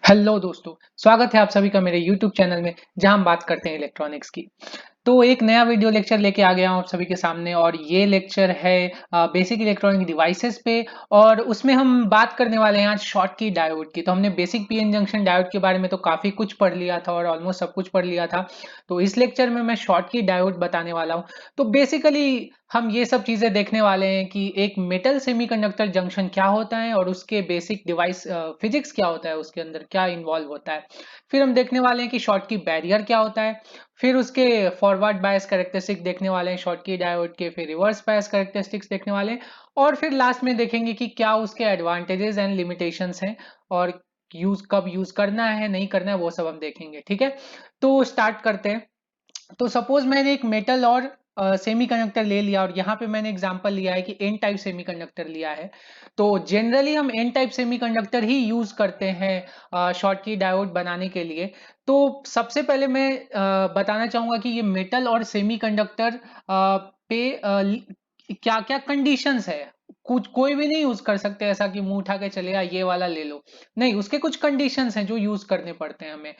Hello दोस्तों, स्वागत है आप सभी का मेरे YouTube चैनल में जहां हम बात करते हैं इलेक्ट्रॉनिक्स की। तो एक नया वीडियो लेक्चर लेके आ गया हूं आप सभी के सामने और ये लेक्चर है बेसिक इलेक्ट्रॉनिक डिवाइसेस पे। और उसमें हम बात करने वाले हैं आज शॉटकी डायोड की। तो हमने बेसिक पीएन जंक्शन डायोड के बारे में तो काफी कुछ पढ़ लिया था और ऑलमोस्ट सब कुछ पढ़ लिया था। तो इस लेक्चर में मैं शॉटकी डायोड बताने वाला हूँ। तो बेसिकली हम ये सब चीजें देखने वाले हैं कि एक मेटल सेमीकंडक्टर जंक्शन क्या होता है और उसके बेसिक डिवाइस फिजिक्स क्या होता है, उसके अंदर क्या इन्वॉल्व होता है। फिर हम देखने वाले हैं कि शॉटकी बैरियर क्या होता है। फिर उसके फॉरवर्ड बायस कैरेक्टरिस्टिक देखने वाले हैं शॉटकी डायोड के। फिर रिवर्स बायस कैरेक्टरिस्टिक्स देखने वाले हैं। और फिर लास्ट में देखेंगे कि क्या उसके एडवांटेजेस एंड लिमिटेशंस हैं और यूज कब यूज करना है नहीं करना है वो सब हम देखेंगे। ठीक है, तो स्टार्ट करते हैं। तो सपोज मैंने एक मेटल और सेमीकंडक्टर ले लिया और यहाँ पे मैंने एग्जांपल लिया है कि एन टाइप सेमीकंडक्टर लिया है। तो जनरली हम एन टाइप सेमीकंडक्टर ही यूज करते हैं शॉटकी डायोड बनाने के लिए। तो सबसे पहले मैं बताना चाहूंगा कि ये मेटल और सेमीकंडक्टर पे क्या क्या कंडीशंस है। कुछ कोई भी नहीं यूज कर सकते ऐसा कि मुंह उठा के चले ये वाला ले लो। नहीं, उसके कुछ कंडीशंस हैं जो यूज करने पड़ते हैं हमें।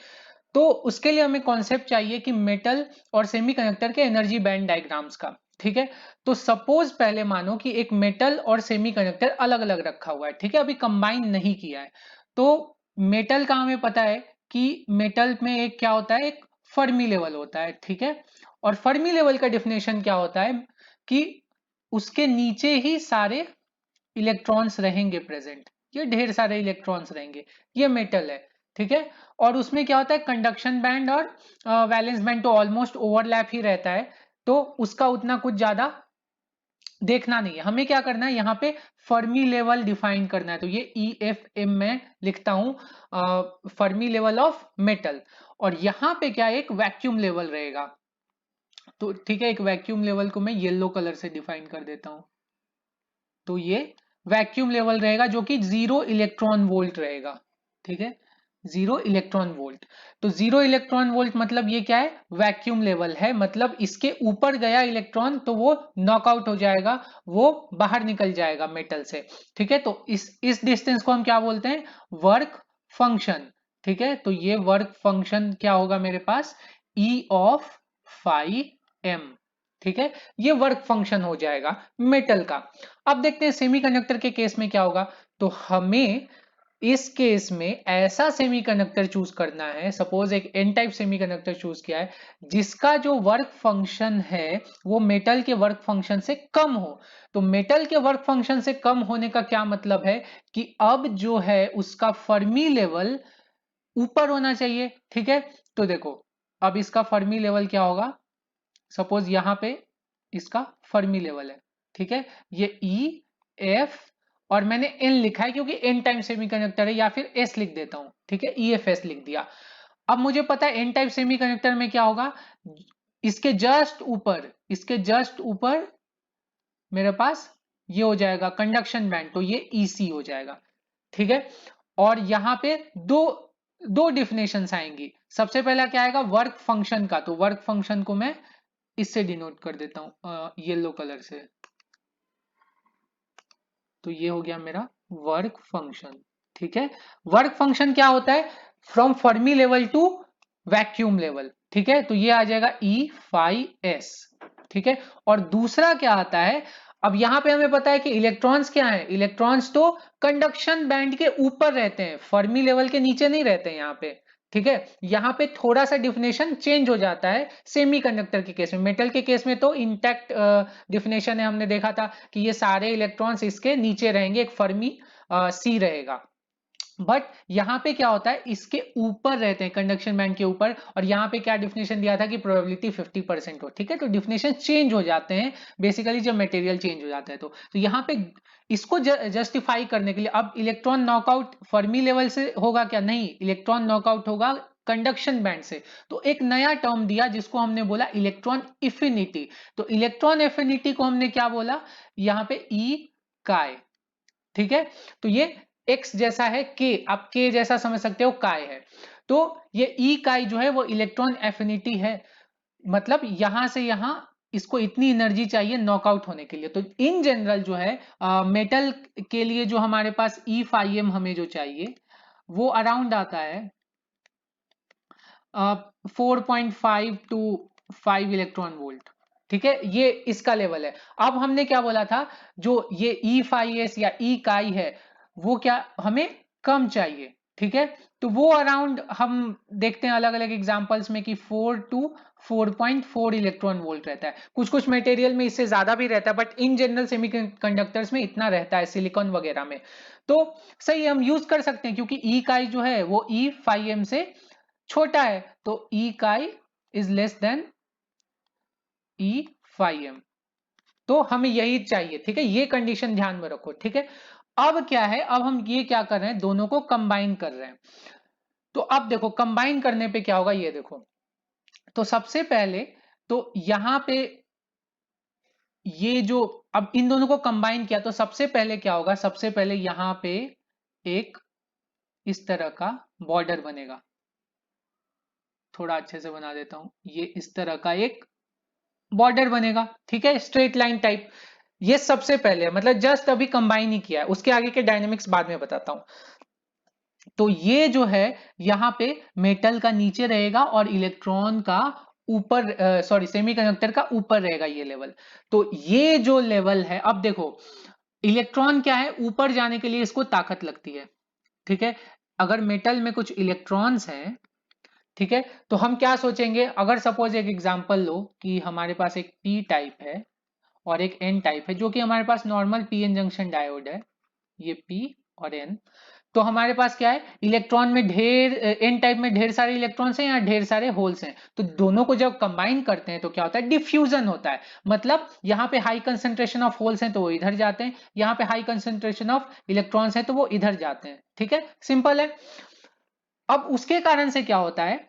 तो उसके लिए हमें कॉन्सेप्ट चाहिए कि मेटल और सेमीकंडक्टर के एनर्जी बैंड डायग्राम्स का। ठीक है, तो सपोज पहले मानो कि एक मेटल और सेमीकंडक्टर अलग अलग रखा हुआ है। ठीक है, अभी कंबाइन नहीं किया है। तो मेटल का हमें पता है कि मेटल में एक क्या होता है, एक फर्मी लेवल होता है। ठीक है, और फर्मी लेवल का डिफिनेशन क्या होता है कि उसके नीचे ही सारे इलेक्ट्रॉन्स रहेंगे प्रेजेंट। ये ढेर सारे इलेक्ट्रॉन्स रहेंगे, ये मेटल है। ठीक है, और उसमें क्या होता है, कंडक्शन बैंड और वैलेंस बैंड तो ऑलमोस्ट ओवरलैप ही रहता है। तो उसका उतना कुछ ज्यादा देखना नहीं है। हमें क्या करना है, यहाँ पे फर्मी लेवल डिफाइन करना है। तो ये ई एफ एम में लिखता हूं, फर्मी लेवल ऑफ मेटल। और यहाँ पे क्या एक वैक्यूम लेवल रहेगा। तो ठीक है, एक वैक्यूम लेवल को मैं येलो कलर से डिफाइन कर देता हूं। तो ये वैक्यूम लेवल रहेगा जो कि 0 इलेक्ट्रॉन वोल्ट रहेगा। ठीक है, 0 इलेक्ट्रॉन वोल्ट। तो 0 इलेक्ट्रॉन वोल्ट मतलब ये क्या है, वैक्यूम लेवल है। मतलब इसके ऊपर गया इलेक्ट्रॉन तो वो नॉकआउट हो जाएगा, वो बाहर निकल जाएगा मेटल से। ठीक है, तो इस डिस्टेंस को हम क्या बोलते हैं, वर्क फंक्शन। ठीक है, तो ये वर्क फंक्शन क्या होगा मेरे पास, ई ऑफ फाइव एम। ठीक है, ये वर्क फंक्शन हो जाएगा मेटल का। अब देखते हैं सेमीकंडक्टर के केस में क्या होगा। तो हमें इस केस में ऐसा सेमीकंडक्टर चूज करना है, सपोज एक एन टाइप सेमीकंडक्टर चूज किया है जिसका जो वर्क फंक्शन है वो मेटल के वर्क फंक्शन से कम हो। तो मेटल के वर्क फंक्शन से कम होने का क्या मतलब है कि अब जो है उसका फर्मी लेवल ऊपर होना चाहिए। ठीक है, तो देखो अब इसका फर्मी लेवल क्या होगा, सपोज यहां पे इसका फर्मी लेवल है। ठीक है, ये ई एफ और मैंने एन लिखा है क्योंकि एन टाइम सेमीकंडक्टर है, या फिर एस लिख देता हूं। ठीक है, ई एफ एस लिख दिया। अब मुझे पता है एन टाइप सेमीकंडक्टर में क्या होगा, इसके जस्ट ऊपर मेरे पास ये हो जाएगा कंडक्शन बैंड, तो ये ईसी हो जाएगा। ठीक है, और यहां पे दो दो डिफिनेशंस आएंगी। सबसे पहला क्या आएगा, वर्क फंक्शन का। तो वर्क फंक्शन को मैं इससे डिनोट कर देता हूं येलो कलर से। तो ये हो गया मेरा वर्क फंक्शन। ठीक है, वर्क फंक्शन क्या होता है, from Fermi level to vacuum level. ठीक है, तो ये आ जाएगा ई फाइव एस। ठीक है, और दूसरा क्या आता है, अब यहां पे हमें पता है कि इलेक्ट्रॉन्स क्या है, इलेक्ट्रॉन्स तो कंडक्शन बैंड के ऊपर रहते हैं, फर्मी लेवल के नीचे नहीं रहते हैं यहाँ पे। ठीक है, यहाँ पे थोड़ा सा डिफिनेशन चेंज हो जाता है सेमीकंडक्टर के केस में। मेटल के केस में तो इंटैक्ट डिफिनेशन है, हमने देखा था कि ये सारे इलेक्ट्रॉन्स इसके नीचे रहेंगे, एक फर्मी सी रहेगा। बट यहाँ पे क्या होता है, इसके ऊपर रहते हैं कंडक्शन बैंड के ऊपर। और यहाँ पे क्या डिफिनेशन दिया था कि प्रोबेबिलिटी 50% हो। ठीक है, तो डिफिनेशन चेंज हो जाते हैं बेसिकली जब मटेरियल चेंज हो जाता है। तो यहाँ पे इसको जस्टिफाई करने के लिए अब इलेक्ट्रॉन नॉकआउट फर्मी लेवल से होगा क्या, नहीं, इलेक्ट्रॉन नॉकआउट होगा कंडक्शन बैंड से। तो एक नया टर्म दिया जिसको हमने बोला इलेक्ट्रॉन एफिनिटी। तो इलेक्ट्रॉन एफिनिटी को हमने क्या बोला, यहाँ पे ई काय। ठीक है, तो ये x जैसा है k, आप k जैसा समझ सकते हो, काय है। तो ये ई काय जो है वो इलेक्ट्रॉन एफिनिटी है। मतलब यहां से यहां इसको इतनी एनर्जी चाहिए नॉकआउट होने के लिए। तो इन जनरल जो है मेटल के लिए जो हमारे पास ई फाइव एम हमें जो चाहिए वो अराउंड आता है 4.5 टू 5 इलेक्ट्रॉन वोल्ट। ठीक है, ये इसका लेवल है। अब हमने क्या बोला था, जो ये E5s या ई काई है वो क्या हमें कम चाहिए। ठीक है, तो वो अराउंड हम देखते हैं अलग अलग एग्जांपल्स में कि 4 टू 4.4 इलेक्ट्रॉन वोल्ट रहता है। कुछ कुछ मटेरियल में इससे ज्यादा भी रहता है, बट इन जनरल सेमीकंडक्टर्स में इतना रहता है, सिलिकॉन वगैरह में। तो सही हम यूज कर सकते हैं, क्योंकि ई काई जो है वो E5m से छोटा है, तो ई काई इज लेस देन E5m। तो हमें यही चाहिए। ठीक है, ये कंडीशन ध्यान में रखो। ठीक है, अब क्या है, अब हम ये क्या कर रहे हैं, दोनों को कंबाइन कर रहे हैं। तो अब देखो कंबाइन करने पे क्या होगा, ये देखो। तो सबसे पहले तो यहां पे ये जो, अब इन दोनों को कंबाइन किया तो सबसे पहले क्या होगा, सबसे पहले यहां पे एक इस तरह का बॉर्डर बनेगा। थोड़ा अच्छे से बना देता हूं, ये इस तरह का एक बॉर्डर बनेगा। ठीक है, स्ट्रेट लाइन टाइप। ये सबसे पहले मतलब जस्ट अभी कंबाइन ही किया है, उसके आगे के डायनेमिक्स बाद में बताता हूं। तो ये जो है यहां पे मेटल का नीचे रहेगा और इलेक्ट्रॉन का ऊपर, सॉरी सेमीकंडक्टर का ऊपर रहेगा ये लेवल। तो ये जो लेवल है, अब देखो इलेक्ट्रॉन क्या है, ऊपर जाने के लिए इसको ताकत लगती है। ठीक है, अगर मेटल में कुछ इलेक्ट्रॉन्स हैं, ठीक है, तो हम क्या सोचेंगे, अगर सपोज एक एग्जांपल लो कि हमारे पास एक पी टाइप है और एक एन टाइप है, जो कि हमारे पास नॉर्मल पीएन जंक्शन डायोड है, ये पी और एन। तो हमारे पास क्या है, इलेक्ट्रॉन में ढेर, एन टाइप में ढेर सारे इलेक्ट्रॉन्स हैं या ढेर सारे होल्स हैं। तो दोनों को जब कंबाइन करते हैं तो क्या होता है, डिफ्यूजन होता है। मतलब यहाँ पे हाई कंसेंट्रेशन ऑफ होल्स हैं तो वो इधर जाते हैं, यहाँ पे हाई कंसेंट्रेशन ऑफ इलेक्ट्रॉन्स हैं तो वो इधर जाते हैं। ठीक है, सिंपल है। अब उसके कारण से क्या होता है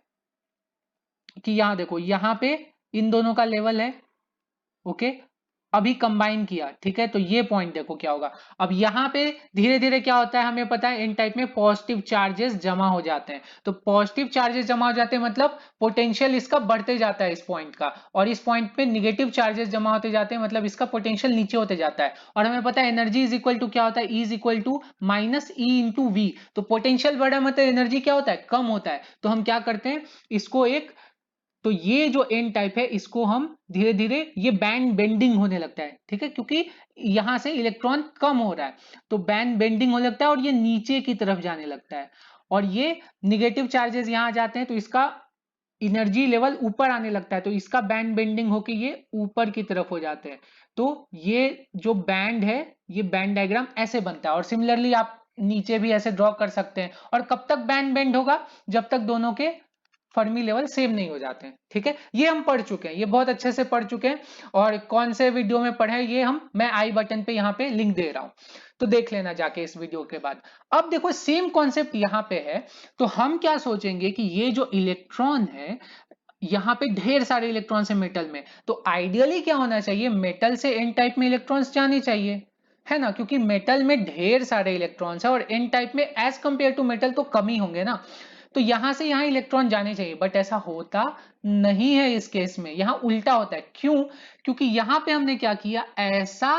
कि यहां देखो, यहां पे इन दोनों का लेवल है। ओके, अभी कंबाइन किया। ठीक है, तो ये पॉइंट देखो क्या होगा। अब यहाँ पे धीरे धीरे क्या होता है, हमें पता है इन टाइप में पॉजिटिव चार्जेस जमा हो जाते हैं। तो पॉजिटिव चार्जेस जमा हो जाते हैं मतलब पोटेंशियल इसका बढ़ते जाता है इस पॉइंट का, और इस पॉइंट पे निगेटिव चार्जेस जमा होते जाते हैं मतलब इसका पोटेंशियल नीचे होते जाता है। और हमें पता है एनर्जी इज इक्वल टू क्या होता है, E is equal to minus E into V. तो पोटेंशियल बढ़ा मतलब एनर्जी क्या होता है, कम होता है। तो हम क्या करते हैं, इसको एक, तो ये जो एन टाइप है इसको हम धीरे धीरे, ये बैंड बेंडिंग होने लगता है। ठीक है, क्योंकि यहां से इलेक्ट्रॉन कम हो रहा है तो बैंड बेंडिंग होने लगता है और ये नीचे की तरफ जाने लगता है। और ये निगेटिव चार्जेस यहां आ जाते हैं तो इसका एनर्जी लेवल ऊपर आने लगता है, तो इसका बैंड बेंडिंग होकर ये ऊपर की तरफ हो जाते हैं। तो ये जो बैंड है, ये बैंड डायग्राम ऐसे बनता है। और सिमिलरली आप नीचे भी ऐसे ड्रॉ कर सकते हैं। और कब तक बैंड बेंड होगा, जब तक दोनों के फर्मी लेवल सेम नहीं हो जाते हैं। ठीक है, ये हम पढ़ चुके हैं, ये बहुत अच्छे से पढ़ चुके हैं। और कौन से वीडियो में पढ़े ये हम, मैं आई बटन पे यहाँ पे लिंक दे रहा हूं, तो देख लेना जाके इस वीडियो के बाद। अब देखो सेम कॉन्सेप्ट यहाँ पे है। तो हम क्या सोचेंगे कि ये जो इलेक्ट्रॉन है, यहाँ पे ढेर सारे इलेक्ट्रॉन्स है मेटल में, तो आइडियली क्या होना चाहिए, मेटल से एन टाइप में इलेक्ट्रॉन्स जाने चाहिए, है ना, क्योंकि मेटल में ढेर सारे इलेक्ट्रॉन्स है और एन टाइप में एज कंपेयर टू मेटल तो कम ही होंगे ना। तो यहां से यहां इलेक्ट्रॉन जाने चाहिए, बट ऐसा होता नहीं है इस केस में, यहां उल्टा होता है। क्यों, क्योंकि यहां पे हमने क्या किया, ऐसा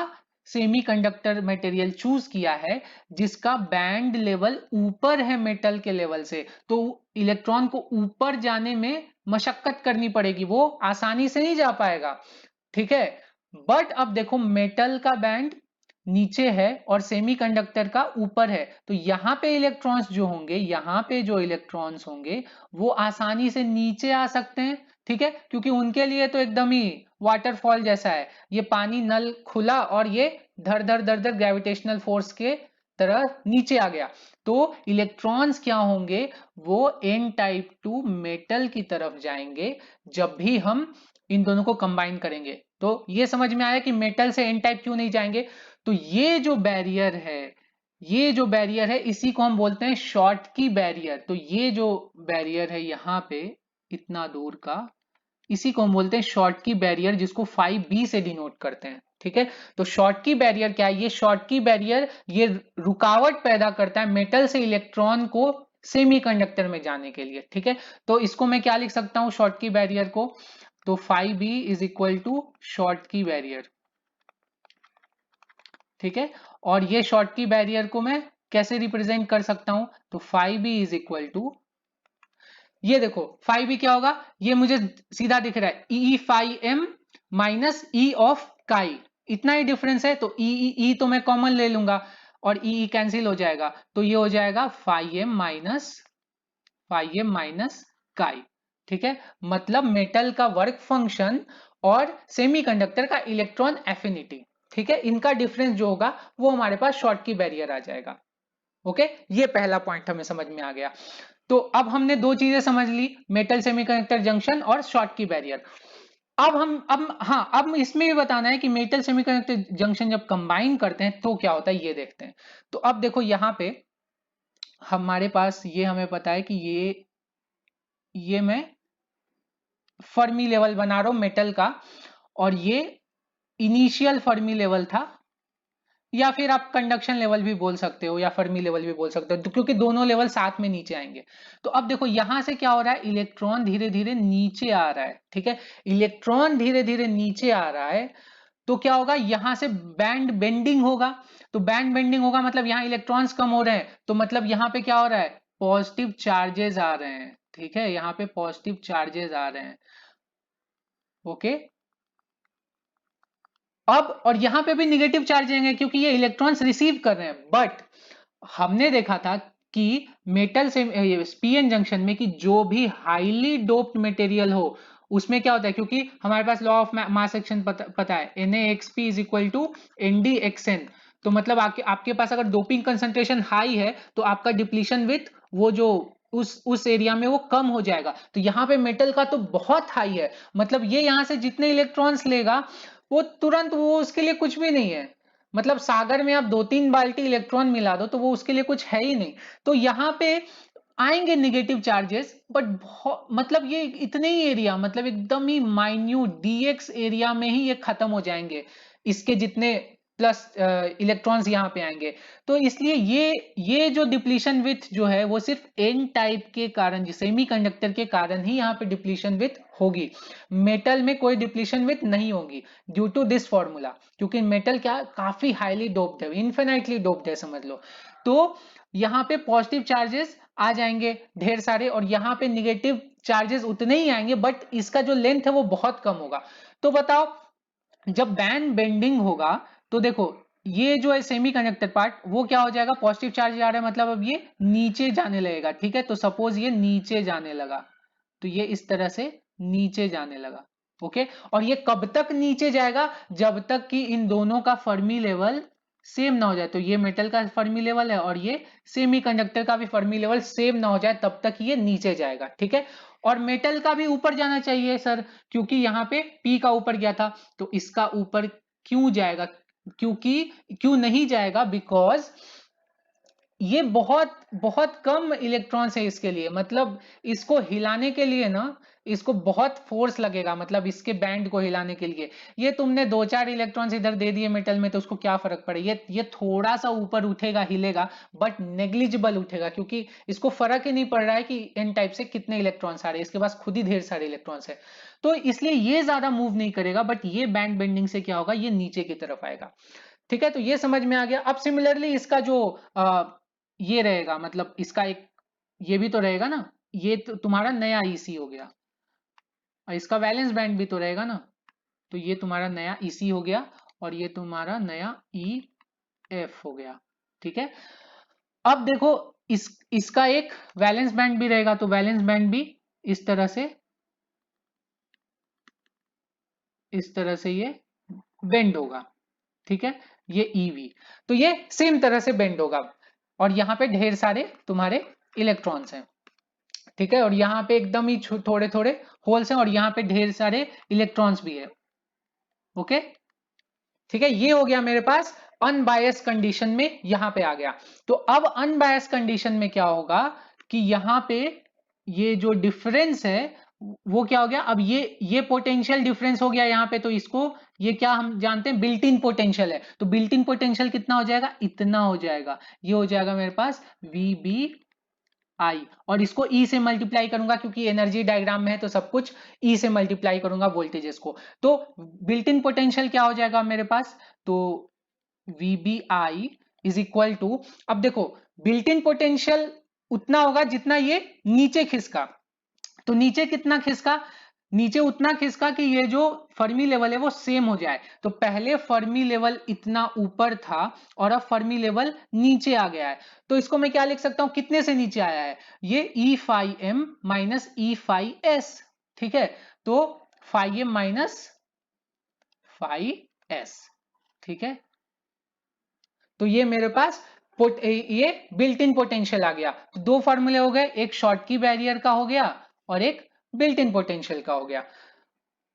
सेमीकंडक्टर मटेरियल चूज किया है जिसका बैंड लेवल ऊपर है मेटल के लेवल से। तो इलेक्ट्रॉन को ऊपर जाने में मशक्कत करनी पड़ेगी, वो आसानी से नहीं जा पाएगा। ठीक है, बट अब देखो मेटल का बैंड नीचे है और सेमीकंडक्टर का ऊपर है, तो यहां पे इलेक्ट्रॉन्स जो होंगे, यहां पे जो इलेक्ट्रॉन्स होंगे वो आसानी से नीचे आ सकते हैं। ठीक है, क्योंकि उनके लिए तो एकदम ही वाटरफॉल जैसा है, ये पानी नल खुला और ये धर धर धर धर ग्रेविटेशनल फोर्स के तरह नीचे आ गया। तो इलेक्ट्रॉन्स क्या होंगे, वो एन टाइप टू मेटल की तरफ जाएंगे जब भी हम इन दोनों को कंबाइन करेंगे। तो ये समझ में आया कि मेटल से एन टाइप क्यों नहीं जाएंगे। तो ये जो बैरियर है, ये जो बैरियर है इसी को हम बोलते हैं शॉर्ट की बैरियर। तो ये जो बैरियर है यहाँ पे इतना दूर का, इसी को हम बोलते हैं शॉर्ट की बैरियर, जिसको 5b से डिनोट करते हैं। ठीक है, तो शॉर्ट की बैरियर क्या है, ये शॉर्ट की बैरियर ये रुकावट पैदा करता है मेटल से इलेक्ट्रॉन को सेमीकंडक्टर में जाने के लिए। ठीक है, तो इसको मैं क्या लिख सकता हूं शॉर्ट की बैरियर को, तो 5b is equal to Schottky barrier. ठीक है, और ये शॉर्ट की बैरियर को मैं कैसे रिप्रेजेंट कर सकता हूं, तो phi b is equal to, ये देखो phi b क्या होगा, ये मुझे सीधा दिख रहा है ई phi m minus E of काई, इतना ही डिफरेंस है, तो ई तो मैं कॉमन ले लूंगा और ई कैंसिल हो जाएगा, तो ये हो जाएगा phi m माइनस काई। ठीक है, मतलब मेटल का वर्क फंक्शन और सेमीकंडक्टर का इलेक्ट्रॉन एफिनिटी, ठीक है, इनका डिफरेंस जो होगा वो हमारे पास शॉर्ट की बैरियर आ जाएगा। ओके, ये पहला पॉइंट हमें समझ में आ गया। तो अब हमने दो चीजें समझ ली, मेटल सेमीकंडक्टर जंक्शन और शॉर्ट की बैरियर। अब इसमें भी बताना है कि मेटल सेमीकंडक्टर जंक्शन जब कंबाइन करते हैं तो क्या होता है, ये देखते हैं। तो अब देखो यहां पे हमारे पास ये हमें पता है कि ये मैं फर्मी लेवल बना रहा हूं मेटल का, और ये इनिशियल फर्मी लेवल था, या फिर आप कंडक्शन लेवल भी बोल सकते हो या फर्मी लेवल भी बोल सकते हो, क्योंकि दोनों लेवल साथ में नीचे आएंगे। तो अब देखो यहां से क्या हो रहा है, इलेक्ट्रॉन धीरे धीरे नीचे आ रहा है। ठीक है, इलेक्ट्रॉन धीरे धीरे नीचे आ रहा है, तो क्या होगा, यहां से बैंड बेंडिंग होगा। तो बैंड बेंडिंग होगा मतलब यहां इलेक्ट्रॉन्स कम हो रहे हैं, तो मतलब यहां पे क्या हो रहा है, पॉजिटिव चार्जेस आ रहे हैं। ठीक है, यहां पे पॉजिटिव चार्जेस आ रहे हैं। ओके, अब और यहां पे भी निगेटिव चार्ज आएंगे क्योंकि ये इलेक्ट्रॉन्स रिसीव कर रहे हैं। बट हमने देखा था कि मेटल से पीएन जंक्शन में कि जो भी हाईली डोप्ड मटेरियल हो उसमें क्या होता है, क्योंकि हमारे पास लॉ ऑफ मास एक्शन पता है, NaXP is equal to NdXn। तो मतलब आपके पास अगर डोपिंग कंसंट्रेशन हाई है तो आपका डिप्लीशन विथ वो जो उस एरिया में वो कम हो जाएगा। तो यहाँ पे मेटल का तो बहुत हाई है, मतलब ये यहाँ से जितने इलेक्ट्रॉन्स लेगा वो तुरंत, वो उसके लिए कुछ भी नहीं है। मतलब सागर में आप 2-3 बाल्टी इलेक्ट्रॉन मिला दो तो वो उसके लिए कुछ है ही नहीं। तो यहाँ पे आएंगे निगेटिव चार्जेस, बट मतलब ये इतने ही एरिया, मतलब एकदम ही माइन्यूट डीएक्स एरिया में ही ये खत्म हो जाएंगे, इसके जितने प्लस इलेक्ट्रॉन्स यहाँ पे आएंगे। तो इसलिए ये जो डिप्लीशन विथ जो है वो सिर्फ एन टाइप के कारण, सेमीकंडक्टर के कारण ही यहाँ पे डिप्लीशन विथ होगी। मेटल में कोई डिप्लीशन विथ नहीं होगी ड्यू टू दिस फॉर्मूला, क्योंकि मेटल क्या काफी हाईली डोप्ड है, इन्फिनाइटली डोप्ड है समझ लो। तो यहाँ पे पॉजिटिव चार्जेस आ जाएंगे ढेर सारे, और यहाँ पे निगेटिव चार्जेस उतने ही आएंगे, बट इसका जो लेंथ है वो बहुत कम होगा। तो बताओ, जब बैंड बेंडिंग होगा तो देखो ये जो है सेमीकंडक्टर पार्ट वो क्या हो जाएगा, पॉजिटिव चार्ज आ रहा है मतलब अब ये नीचे जाने लगेगा। ठीक है, तो सपोज ये नीचे जाने लगा, तो ये इस तरह से नीचे जाने लगा। ओके, और ये कब तक नीचे जाएगा, जब तक कि इन दोनों का फर्मी लेवल सेम ना हो जाए। तो ये मेटल का फर्मी लेवल है और ये सेमीकंडक्टर का भी फर्मी लेवल सेम ना हो जाए, तब तक ये नीचे जाएगा। ठीक है, और मेटल का भी ऊपर जाना चाहिए सर, क्योंकि यहाँ पे P का ऊपर गया था, तो इसका ऊपर क्यों जाएगा, क्योंकि क्यों नहीं जाएगा, बिकॉज ये बहुत बहुत कम इलेक्ट्रॉन्स है इसके लिए, मतलब इसको हिलाने के लिए ना, इसको बहुत फोर्स लगेगा, मतलब इसके बैंड को हिलाने के लिए। ये तुमने 2-4 इलेक्ट्रॉन्स इधर दे दिए मेटल में तो उसको क्या फर्क पड़े, ये थोड़ा सा ऊपर उठेगा हिलेगा, बट नेग्लिजिबल उठेगा, क्योंकि इसको फर्क ही नहीं पड़ रहा है कि एन टाइप से कितने इलेक्ट्रॉन्स आ रहे हैं, इसके पास खुद ही ढेर सारे इलेक्ट्रॉन्स है, तो इसलिए ये ज्यादा मूव नहीं करेगा। बट ये बैंड बेंडिंग से क्या होगा, ये नीचे की तरफ आएगा। ठीक है, तो ये समझ में आ गया। अब सिमिलरली इसका जो ये रहेगा, मतलब इसका एक ये भी तो रहेगा ना, ये तो तुम्हारा नया ईसी हो गया, और इसका वैलेंस बैंड भी तो रहेगा ना, तो ये तुम्हारा नया ईसी हो गया और ये तुम्हारा नया ई एफ हो गया। ठीक है, अब देखो इसका एक वैलेंस बैंड भी रहेगा, तो वैलेंस बैंड भी इस तरह से ये बेंड होगा। ठीक है, ये ईवी, तो ये सेम तरह से बेंड होगा, और यहाँ पे ढेर सारे तुम्हारे इलेक्ट्रॉन्स हैं। ठीक है, और यहाँ पे एकदम ही थोड़े थोड़े होल्स हैं, और यहाँ पे ढेर सारे इलेक्ट्रॉन्स भी है। ओके, ठीक है, ये हो गया मेरे पास अनबायस कंडीशन में, यहां पे आ गया। तो अब अनबायस कंडीशन में क्या होगा कि यहाँ पे ये जो डिफरेंस है वो क्या हो गया, अब ये पोटेंशियल डिफरेंस हो गया यहाँ पे, तो इसको ये क्या हम जानते हैं, बिल्ट इन पोटेंशियल है, तो बिल्ट इन पोटेंशियल कितना हो जाएगा, इतना हो जाएगा, ये हो जाएगा मेरे पास VB आई, और इसको ई से मल्टीप्लाई करूंगा क्योंकि एनर्जी डायग्राम में है तो सब कुछ ई से मल्टीप्लाई करूंगा वोल्टेजेस को। तो बिल्ट इन पोटेंशियल क्या हो जाएगा मेरे पास, तो VBI इज इक्वल टू, अब देखो बिल्ट इन पोटेंशियल उतना होगा जितना ये नीचे खिसका, तो नीचे कितना खिसका, नीचे उतना खिसका कि ये जो फर्मी लेवल है वो सेम हो जाए। तो पहले फर्मी लेवल इतना ऊपर था और अब फर्मी लेवल नीचे आ गया है। तो इसको मैं क्या लिख सकता हूं, कितने से नीचे आया है, ये E phi M minus E phi S, ठीक है। तो phi M minus phi S, ठीक है। तो ये मेरे पास ये बिल्ट इन पोटेंशियल आ गया। तो दो फॉर्मूले हो गए, एक शॉर्टकी बैरियर का हो गया और एक बिल्ट इन पोटेंशियल का हो गया।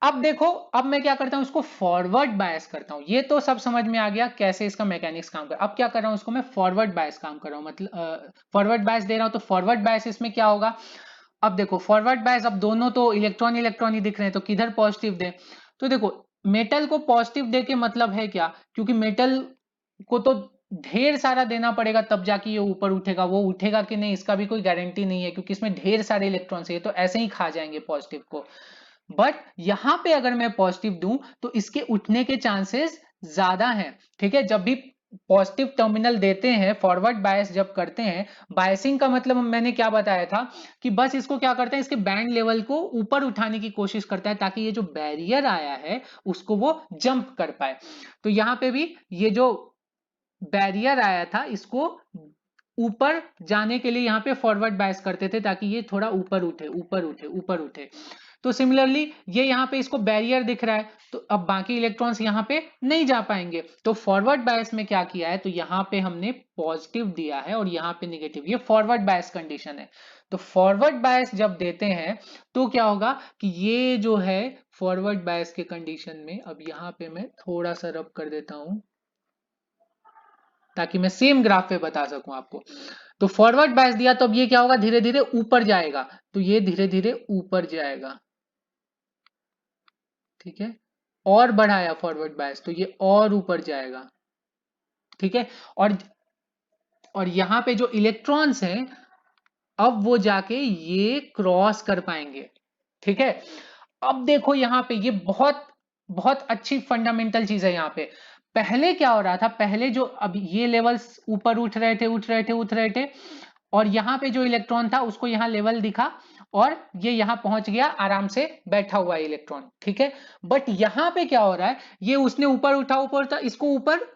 अब देखो, अब मैं क्या करता हूं, इसको फॉरवर्ड बायस करता हूं। ये तो सब समझ में आ गया कैसे इसका मैकेनिक्स काम कर। अब क्या कर रहा हूं, इसको मैं फॉरवर्ड बायस काम कर रहा हूं, मतलब फॉरवर्ड बायस दे रहा हूं। तो फॉरवर्ड बायस इसमें क्या होगा, अब देखो फॉरवर्ड बायस, अब दोनों तो इलेक्ट्रॉन इलेक्ट्रॉन ही दिख रहे हैं, तो किधर पॉजिटिव दे। तो देखो मेटल को पॉजिटिव दे के मतलब है क्या, क्योंकि मेटल को तो ढेर सारा देना पड़ेगा तब जाके ये ऊपर उठेगा, वो उठेगा कि नहीं इसका भी कोई गारंटी नहीं है, क्योंकि इसमें ढेर सारे इलेक्ट्रॉन्स है, तो ऐसे ही खा जाएंगे पॉजिटिव को। बट यहां पे अगर मैं पॉजिटिव दूं तो इसके उठने के चांसेस ज्यादा हैं, ठीक है। जब भी पॉजिटिव टर्मिनल देते हैं, फॉरवर्ड बायस जब करते हैं, बायसिंग का मतलब मैंने क्या बताया था कि बस इसको क्या करते हैं, इसके बैंड लेवल को ऊपर उठाने की कोशिश करता है ताकि ये जो बैरियर आया है उसको वो जंप कर पाए। तो यहां पे भी ये जो बैरियर आया था इसको ऊपर जाने के लिए यहाँ पे फॉरवर्ड बायस करते थे ताकि ये थोड़ा ऊपर उठे ऊपर उठे ऊपर उठे। तो सिमिलरली ये यहाँ पे इसको बैरियर दिख रहा है, तो अब बाकी इलेक्ट्रॉन्स यहाँ पे नहीं जा पाएंगे। तो फॉरवर्ड बायस में क्या किया है, तो यहाँ पे हमने पॉजिटिव दिया है और यहाँ पे नेगेटिव, ये फॉरवर्ड बायस कंडीशन है। तो फॉरवर्ड बायस जब देते हैं तो क्या होगा कि ये जो है फॉरवर्ड बायस के कंडीशन में, अब यहाँ पे मैं थोड़ा सा रब कर देता हूं ताकि मैं सेम ग्राफ पे बता सकूं आपको। तो फॉरवर्ड बायस दिया तो अब ये क्या होगा, धीरे धीरे ऊपर जाएगा, तो ये धीरे धीरे ऊपर जाएगा, ठीक है। और बढ़ाया फॉरवर्ड बायस तो ये और ऊपर जाएगा, ठीक है। और यहां पे जो इलेक्ट्रॉन्स हैं अब वो जाके ये क्रॉस कर पाएंगे, ठीक है। अब देखो यहाँ पे ये बहुत बहुत अच्छी फंडामेंटल चीज है। यहाँ पे पहले क्या हो रहा था, पहले जो अब ये लेवल्स ऊपर उठ रहे थे उठ रहे थे उठ रहे थे, और यहाँ पे जो इलेक्ट्रॉन था उसको यहाँ लेवल दिखा और ये यहाँ पहुंच गया आराम से बैठा हुआ है इलेक्ट्रॉन, ठीक है। बट यहाँ पे क्या हो रहा है, ये उसने ऊपर उठा ऊपर उठा, इसको ऊपर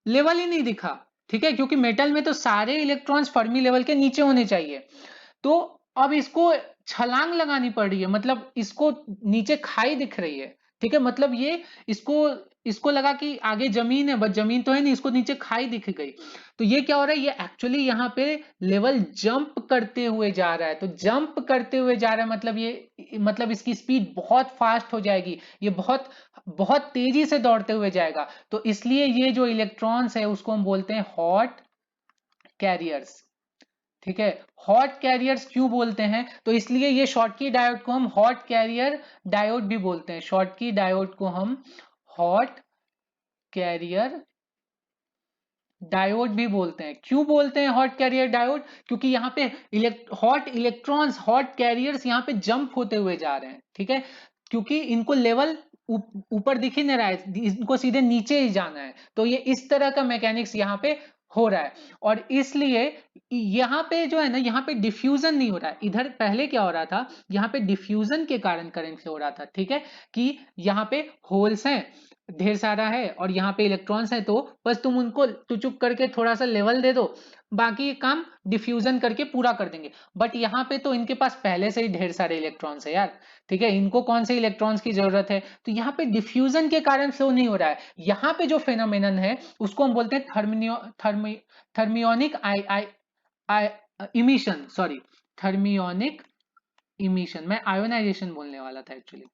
लेवल ही नहीं दिखा, ठीक है, क्योंकि मेटल में तो सारे इलेक्ट्रॉन्स फर्मी लेवल के नीचे होने चाहिए। तो अब इसको छलांग लगानी पड़ रही है, मतलब इसको नीचे खाई दिख रही है, ठीक है। मतलब ये इसको इसको लगा कि आगे जमीन है, बट जमीन तो है नहीं, इसको नीचे खाई दिख गई। तो ये क्या हो रहा है, ये एक्चुअली यहाँ पे लेवल जंप करते हुए जा रहा है। तो जंप करते हुए जा रहा है मतलब ये, मतलब इसकी स्पीड बहुत फास्ट हो जाएगी, ये बहुत बहुत तेजी से दौड़ते हुए जाएगा। तो इसलिए ये जो इलेक्ट्रॉन्स है उसको हम बोलते हैं हॉट कैरियर्स, ठीक है। हॉट कैरियर्स क्यों बोलते हैं, तो इसलिए ये शॉर्टकी डायोड को हम हॉट कैरियर डायोड भी बोलते हैं। शॉर्टकी डायोड को हम हॉट कैरियर डायोड भी बोलते हैं। क्यों बोलते हैं हॉट कैरियर डायोड, क्योंकि यहाँ पे हॉट इलेक्ट्रॉन्स हॉट कैरियर्स यहाँ पे जंप होते हुए जा रहे हैं, ठीक है। क्योंकि इनको लेवल ऊपर दिख ही नहीं रहा है, इनको सीधे नीचे ही जाना है। तो ये इस तरह का मैकेनिक्स यहाँ पे हो रहा है, और इसलिए यहाँ पे जो है ना, यहाँ पे डिफ्यूजन नहीं हो रहा है। इधर पहले क्या हो रहा था, यहाँ पे डिफ्यूजन के कारण करंट से हो रहा था, ठीक है, कि यहाँ पे होल्स हैं ढेर सारा है और यहाँ पे इलेक्ट्रॉन्स है, तो बस तुम उनको टुचुक करके थोड़ा सा लेवल दे दो, बाकी ये काम डिफ्यूजन करके पूरा कर देंगे। बट यहाँ पे तो इनके पास पहले से ही ढेर सारे इलेक्ट्रॉन्स है यार, ठीक है, इनको कौन से इलेक्ट्रॉन्स की जरूरत है। तो यहाँ पे डिफ्यूजन के कारण फ्लो नहीं हो रहा है। यहाँ पे जो फेनोमेनन है उसको हम बोलते हैं thermionic emission, sorry, thermionic emission. मैं आयोनाइजेशन बोलने वाला था एक्चुअली,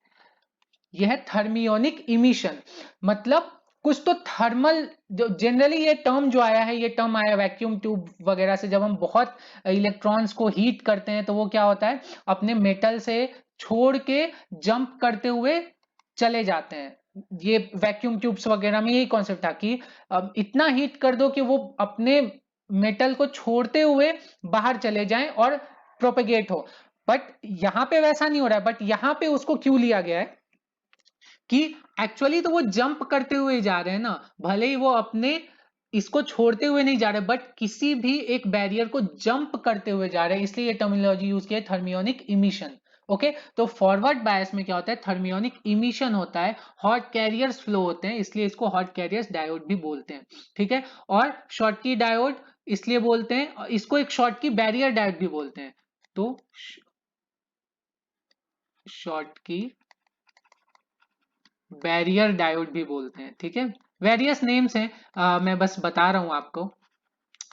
यह है थर्मियोनिक इमिशन। मतलब कुछ तो थर्मल, जो जनरली ये टर्म जो आया है, ये टर्म आया वैक्यूम ट्यूब वगैरह से, जब हम बहुत इलेक्ट्रॉन्स को हीट करते हैं तो वो क्या होता है, अपने मेटल से छोड़ के जंप करते हुए चले जाते हैं। ये वैक्यूम ट्यूब्स वगैरह में यही कॉन्सेप्ट था कि इतना हीट कर दो कि वो अपने मेटल को छोड़ते हुए बाहर चले जाएं और प्रोपेगेट हो। बट यहाँ पे वैसा नहीं हो रहा है, बट यहाँ पे उसको क्यों लिया गया है कि एक्चुअली तो वो जंप करते हुए जा रहे हैं ना, भले ही वो अपने इसको छोड़ते हुए नहीं जा रहे बट किसी भी एक बैरियर को जंप करते हुए जा रहे हैं, इसलिए ये टर्मिनोलॉजी यूज किया है थर्मियोनिक इमिशन। ओके, तो फॉरवर्ड बायस में क्या होता है, थर्मियोनिक इमिशन होता है, हॉट कैरियर्स फ्लो होते हैं, इसलिए इसको हॉट कैरियर्स डायोड भी बोलते हैं। ठीक है, और शॉर्टकी डायोड इसलिए बोलते हैं, इसको एक शॉर्टकी बैरियर डायोड भी बोलते हैं। तो शॉर्टकी बैरियर डायोड भी बोलते हैं। ठीक है, वेरियस नेम्स हैं, मैं बस बता रहा हूं आपको।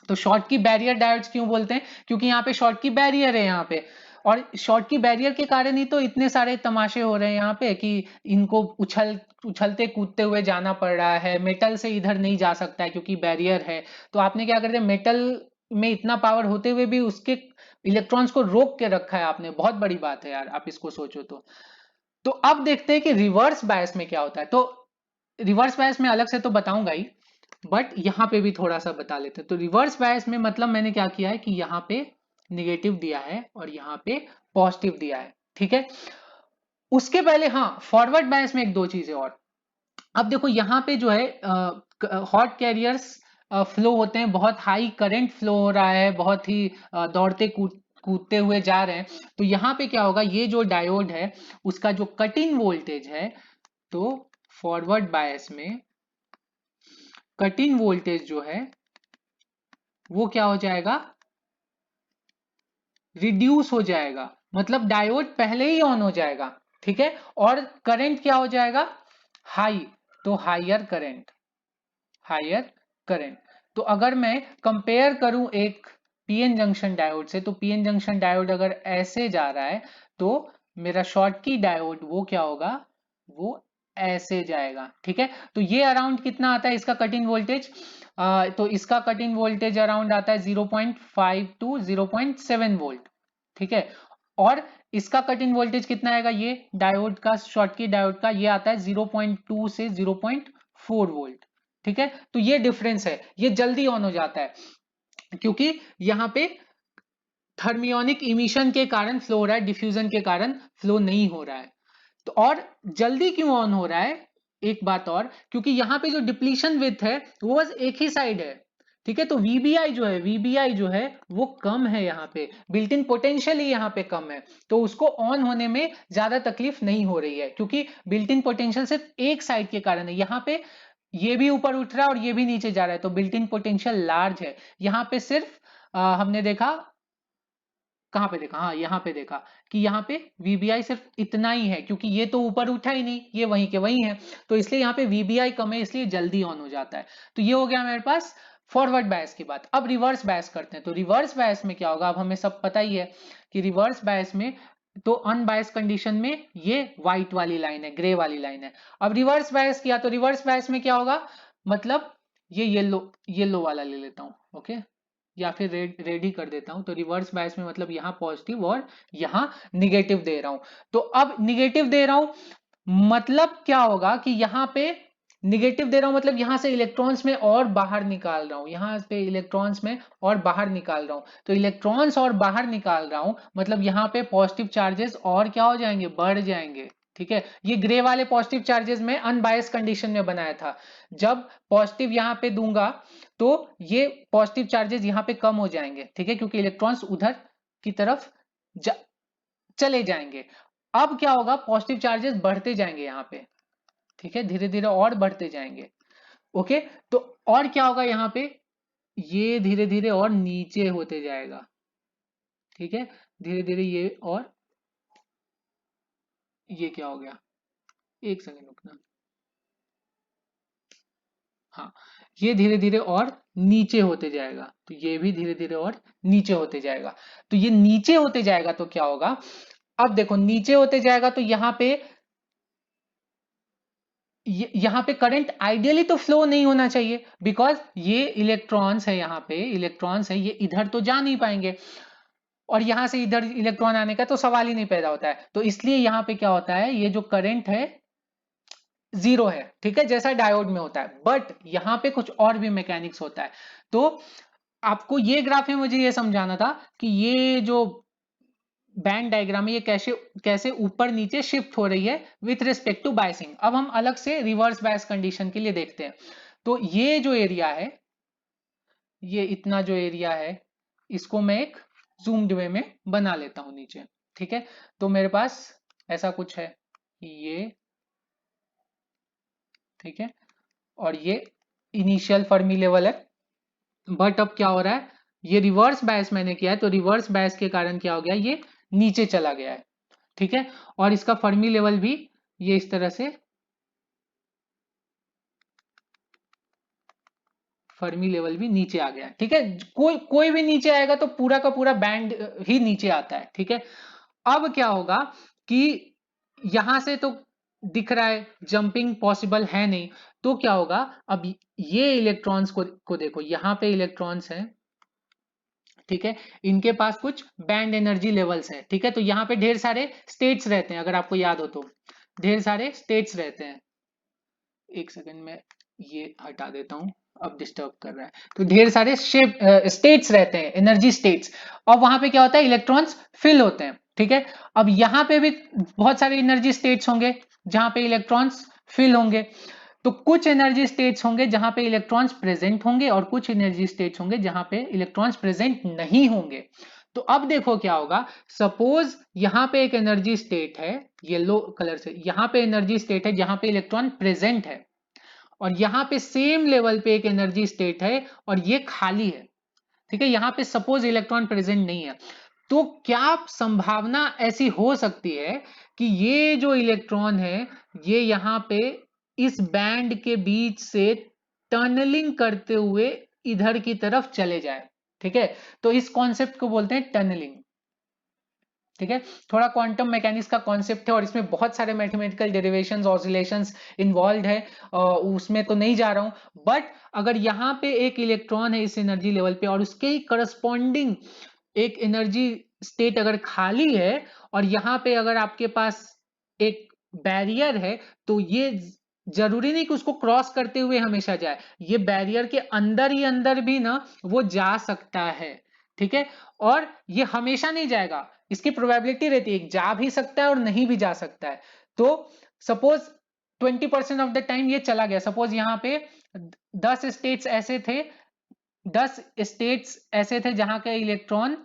तो शॉर्ट की बैरियर डायोड्स क्यों बोलते हैं, क्योंकि यहाँ पे शॉर्ट की बैरियर है यहाँ पे, और शॉर्ट की बैरियर के कारण ही तो इतने सारे तमाशे हो रहे हैं यहाँ पे कि इनको उछलते कूदते हुए जाना पड़ रहा है, मेटल से इधर नहीं जा सकता है क्योंकि बैरियर है। तो आपने क्या कर दिया, मेटल में इतना पावर होते हुए भी उसके इलेक्ट्रॉन्स को रोक के रखा है आपने, बहुत बड़ी बात है यार, आप इसको सोचो तो अब देखते हैं कि रिवर्स बायस में क्या होता है। तो रिवर्स बायस में अलग से तो बताऊंगा ही, बट यहां पे भी थोड़ा सा बता लेते हैं। तो रिवर्स बायस में मतलब मैंने क्या किया है कि यहाँ पे निगेटिव दिया है और यहाँ पे पॉजिटिव दिया है। ठीक है, उसके पहले हाँ, फॉरवर्ड बायस में एक दो चीजें और। अब देखो यहाँ पे जो है हॉट कैरियर्स फ्लो होते हैं, बहुत हाई करंट फ्लो हो रहा है, बहुत ही दौड़ते कूदते हुए जा रहे हैं। तो यहाँ पे क्या होगा, ये जो डायोड है उसका जो कट इन वोल्टेज है, तो फॉरवर्ड बायस में कट इन वोल्टेज जो है वो क्या हो जाएगा, रिड्यूस हो जाएगा, मतलब डायोड पहले ही ऑन हो जाएगा। ठीक है, और करंट क्या हो जाएगा, हाई, तो हायर करंट, हायर करंट। तो अगर मैं कंपेयर करूं एक पीएन जंक्शन डायोड से, तो पीएन जंक्शन डायोड अगर ऐसे जा रहा है तो मेरा शॉर्टकी डायोड वो क्या होगा, वो ऐसे जाएगा। ठीक है, तो ये अराउंड कितना आता है इसका कटिंग वोल्टेज, तो इसका कटिंग वोल्टेज अराउंड आता है 0.5 टू 0.7 वोल्ट। ठीक है, और इसका कटिंग वोल्टेज कितना आएगा, ये डायोड का, शॉर्टकी डायोड का ये आता है 0.2 से 0.4 वोल्ट। ठीक है, तो ये डिफरेंस है, ये जल्दी ऑन हो जाता है क्योंकि यहां पे थर्मियोनिक इमिशन के कारण फ्लो हो रहा है, डिफ्यूजन के कारण फ्लो नहीं हो रहा है। तो और जल्दी क्यों ऑन हो रहा है, एक बात और, क्योंकि यहाँ पे जो डिप्लीशन विथ है वो बस एक ही साइड है। ठीक है, तो वीबीआई जो है वो कम है, यहाँ पे बिल्ट इन पोटेंशियल ही यहाँ पे कम है, तो उसको ऑन होने में ज्यादा तकलीफ नहीं हो रही है, क्योंकि बिल्ट इन पोटेंशियल सिर्फ एक साइड के कारण है। यहाँ पे ये भी ऊपर उठ रहा है और ये भी नीचे जा रहा है, तो बिल्ट इन पोटेंशियल लार्ज है। यहाँ पे सिर्फ हमने देखा, कहां पे देखा, हाँ यहाँ पे देखा कि यहाँ पे वीबीआई सिर्फ इतना ही है, क्योंकि ये तो ऊपर उठा ही नहीं, ये वहीं के वहीं है, तो इसलिए यहाँ पे वीबीआई कम है, इसलिए जल्दी ऑन हो जाता है। तो ये हो गया मेरे पास फॉरवर्ड बायस की बात। अब रिवर्स बायस करते हैं। तो रिवर्स बायस में क्या होगा, अब हमें सब पता ही है कि रिवर्स बायस में तो अनबायस कंडीशन में ये व्हाइट वाली लाइन है, ग्रे वाली लाइन है। अब रिवर्स बायस किया तो रिवर्स बायस में क्या होगा, मतलब ये येलो वाला ले लेता हूं, ओके, या फिर रेड ही कर देता हूं। तो रिवर्स बायस में मतलब यहाँ पॉजिटिव और यहाँ निगेटिव दे रहा हूं। तो अब निगेटिव दे रहा हूं मतलब क्या होगा कि यहाँ पे निगेटिव दे रहा हूं मतलब यहां से इलेक्ट्रॉन्स में और बाहर निकाल रहा हूं, यहां पे इलेक्ट्रॉन्स में और बाहर निकाल रहा हूं। तो इलेक्ट्रॉन्स और बाहर निकाल रहा हूं मतलब यहाँ पे पॉजिटिव चार्जेस और क्या हो जाएंगे, बढ़ जाएंगे। ठीक है, ये ग्रे वाले पॉजिटिव चार्जेस में अनबायस कंडीशन में बनाया था। जब पॉजिटिव यहाँ पे दूंगा तो ये पॉजिटिव चार्जेस यहाँ पे कम हो जाएंगे। ठीक है, क्योंकि इलेक्ट्रॉन्स उधर की तरफ चले जाएंगे। अब क्या होगा, पॉजिटिव चार्जेस बढ़ते जाएंगे यहाँ पे। ठीक है, धीरे धीरे और बढ़ते जाएंगे। ओके, तो और क्या होगा यहाँ पे, ये धीरे धीरे और नीचे होते जाएगा। ठीक है, धीरे धीरे ये, और ये क्या हो गया, एक सेकंड रुकना, हाँ, ये धीरे धीरे और नीचे होते जाएगा, तो ये भी धीरे धीरे और नीचे होते जाएगा। तो ये नीचे होते जाएगा तो क्या होगा, अब देखो नीचे होते जाएगा तो यहाँ पे यहाँ पे करंट आइडियली तो फ्लो नहीं होना चाहिए, बिकॉज ये इलेक्ट्रॉन्स है, यहाँ पे इलेक्ट्रॉन्स है, ये इधर तो जा नहीं पाएंगे, और यहां से इधर इलेक्ट्रॉन आने का तो सवाल ही नहीं पैदा होता है। तो इसलिए यहाँ पे क्या होता है, ये जो करंट है जीरो है। ठीक है, जैसा डायोड में होता है, बट यहाँ पे कुछ और भी मैकेनिक्स होता है। तो आपको ये ग्राफ में मुझे ये समझाना था कि ये जो बैंड डायग्राम है ये कैसे कैसे ऊपर नीचे शिफ्ट हो रही है विथ रिस्पेक्ट टू बायसिंग। अब हम अलग से रिवर्स बायस कंडीशन के लिए देखते हैं। तो ये जो एरिया है ये इतना जो एरिया है इसको मैं एक जूम्ड वे में बना लेता हूं नीचे। ठीक है, तो मेरे पास ऐसा कुछ है ये। ठीक है, और ये इनिशियल फर्मी लेवल है। बट अब क्या हो रहा है, ये रिवर्स बायस मैंने किया है, तो रिवर्स बायस के कारण क्या हो गया, ये नीचे चला गया है। ठीक है, और इसका फर्मी लेवल भी ये इस तरह से फर्मी लेवल भी नीचे आ गया। ठीक है, कोई कोई भी नीचे आएगा तो पूरा का पूरा बैंड ही नीचे आता है। ठीक है, अब क्या होगा कि यहां से तो दिख रहा है जंपिंग पॉसिबल है नहीं, तो क्या होगा, अब ये इलेक्ट्रॉन्स को देखो, यहां पे इलेक्ट्रॉन्स हैं। ठीक है, इनके पास कुछ बैंड एनर्जी लेवल्स है। ठीक है, तो यहाँ पे ढेर सारे स्टेट्स रहते हैं, अगर आपको याद हो तो ढेर सारे स्टेट्स रहते हैं। एक सेकंड में ये हटा देता हूं, अब डिस्टर्ब कर रहा है। तो ढेर सारे शेप स्टेट्स रहते हैं, एनर्जी स्टेट्स, और वहां पे क्या होता है, इलेक्ट्रॉन्स फिल होते हैं। ठीक है, अब यहाँ पे भी बहुत सारे एनर्जी स्टेट्स होंगे जहां पे इलेक्ट्रॉन्स फिल होंगे। तो कुछ एनर्जी स्टेट्स होंगे जहां पे इलेक्ट्रॉन्स प्रेजेंट होंगे और कुछ एनर्जी स्टेट्स होंगे जहां पे इलेक्ट्रॉन्स प्रेजेंट नहीं होंगे। तो अब देखो क्या होगा, सपोज यहां पे एक एनर्जी स्टेट है, येलो कलर से, यहां पे एनर्जी स्टेट है जहां पे इलेक्ट्रॉन प्रेजेंट है, और यहां पे सेम लेवल पे एक एनर्जी स्टेट है और ये खाली है। ठीक है, यहां पे सपोज इलेक्ट्रॉन प्रेजेंट नहीं है, तो क्या संभावना ऐसी हो सकती है कि ये जो इलेक्ट्रॉन है ये यहां पे इस बैंड के बीच से टनलिंग करते हुए इधर की तरफ चले जाए। ठीक है, तो इस कॉन्सेप्ट को बोलते हैं टनलिंग। ठीक है, थोड़ा क्वांटम मैकेनिक्स का कॉन्सेप्ट है और इसमें बहुत सारे मैथमेटिकल डेरिवेशंस ऑसिलेशंस इन्वॉल्व है, उसमें तो नहीं जा रहा हूं। बट अगर यहाँ पे एक इलेक्ट्रॉन है इस एनर्जी लेवल पे और उसके ही करस्पॉन्डिंग एक एनर्जी स्टेट अगर खाली है, और यहाँ पे अगर आपके पास एक बैरियर है, तो ये जरूरी नहीं कि उसको क्रॉस करते हुए हमेशा जाए, ये बैरियर के अंदर ही अंदर भी ना वो जा सकता है। ठीक है, और ये हमेशा नहीं जाएगा, इसकी प्रोबेबिलिटी रहती है, जा भी सकता है और नहीं भी जा सकता है। तो सपोज 20% ऑफ द टाइम ये चला गया, सपोज यहाँ पे 10 स्टेट्स ऐसे थे, 10 स्टेट्स ऐसे थे जहां के इलेक्ट्रॉन,